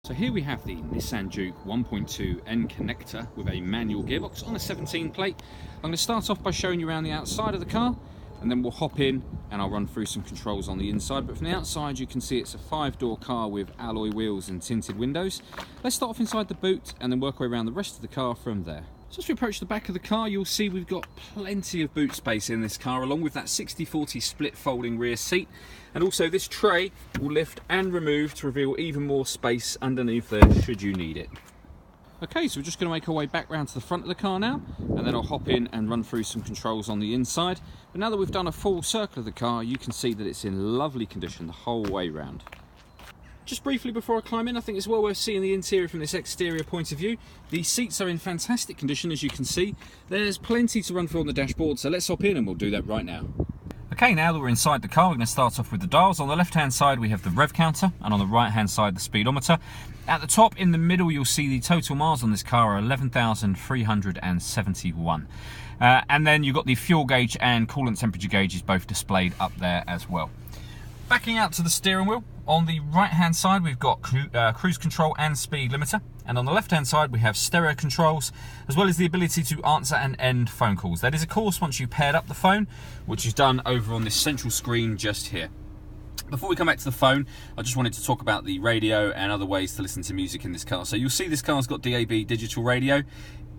So here we have the Nissan Juke 1.2 N connector with a manual gearbox on a 17 plate. I'm going to start off by showing you around the outside of the car, and then we'll hop in and I'll run through some controls on the inside. But from the outside you can see it's a 5-door car with alloy wheels and tinted windows. Let's start off inside the boot and then work our way around the rest of the car from there. So as we approach the back of the car, you'll see we've got plenty of boot space in this car, along with that 60/40 split folding rear seat. And also this tray will lift and remove to reveal even more space underneath there should you need it. Okay, so we're just going to make our way back round to the front of the car now, and then I'll hop in and run through some controls on the inside. But now that we've done a full circle of the car, you can see that it's in lovely condition the whole way round. Just briefly before I climb in, I think it's well worth seeing the interior from this exterior point of view. The seats are in fantastic condition, as you can see. There's plenty to run through on the dashboard, so let's hop in and we'll do that right now. Okay, now that we're inside the car, we're going to start off with the dials. On the left-hand side, we have the rev counter, and on the right-hand side, the speedometer. At the top, in the middle, you'll see the total miles on this car are 11,371. And then you've got the fuel gauge and coolant temperature gauges both displayed up there as well. Backing out to the steering wheel, on the right hand side we've got cruise control and speed limiter, and on the left hand side we have stereo controls as well as the ability to answer and end phone calls. That is of course once you've paired up the phone, which is done over on this central screen just here. Before we come back to the phone, I just wanted to talk about the radio and other ways to listen to music in this car. So you'll see this car's got DAB digital radio.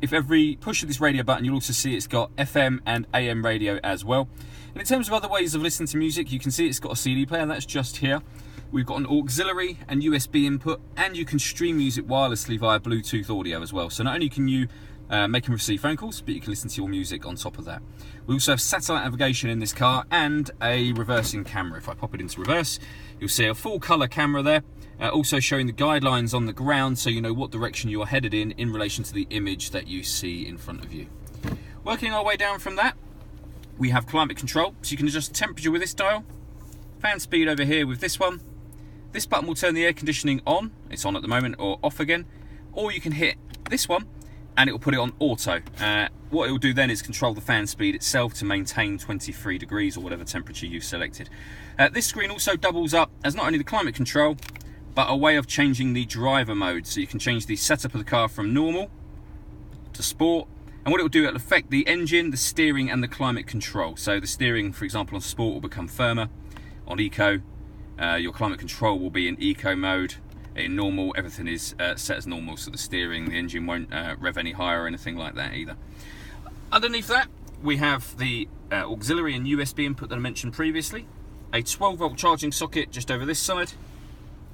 If every push of this radio button, you'll also see it's got FM and AM radio as well. And in terms of other ways of listening to music, you can see it's got a CD player, that's just here. We've got an auxiliary and USB input, and you can stream music wirelessly via Bluetooth audio as well. So not only can you make and receive phone calls, but you can listen to your music on top of that. We also have satellite navigation in this car and a reversing camera. If I pop it into reverse, you'll see a full colour camera there. Also showing the guidelines on the ground so you know what direction you're headed in relation to the image that you see in front of you. Working our way down from that, we have climate control, so you can adjust temperature with this dial, fan speed over here with this one. This button will turn the air conditioning on, it's on at the moment, or off again, or you can hit this one and it will put it on auto. What it will do then is control the fan speed itself to maintain 23 degrees or whatever temperature you've selected. This screen also doubles up as not only the climate control, but a way of changing the driver mode. So you can change the setup of the car from normal to sport, and what it will do, it will affect the engine, the steering and the climate control. So the steering, for example, on sport will become firmer. On eco, your climate control will be in eco mode. In normal, everything is set as normal, so the steering, the engine won't rev any higher or anything like that either. Underneath that, we have the auxiliary and USB input that I mentioned previously, a 12-volt charging socket just over this side,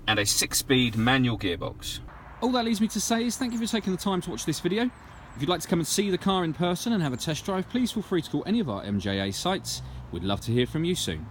and a 6-speed manual gearbox. All that leaves me to say is thank you for taking the time to watch this video. If you'd like to come and see the car in person and have a test drive, please feel free to call any of our MJA sites. We'd love to hear from you soon.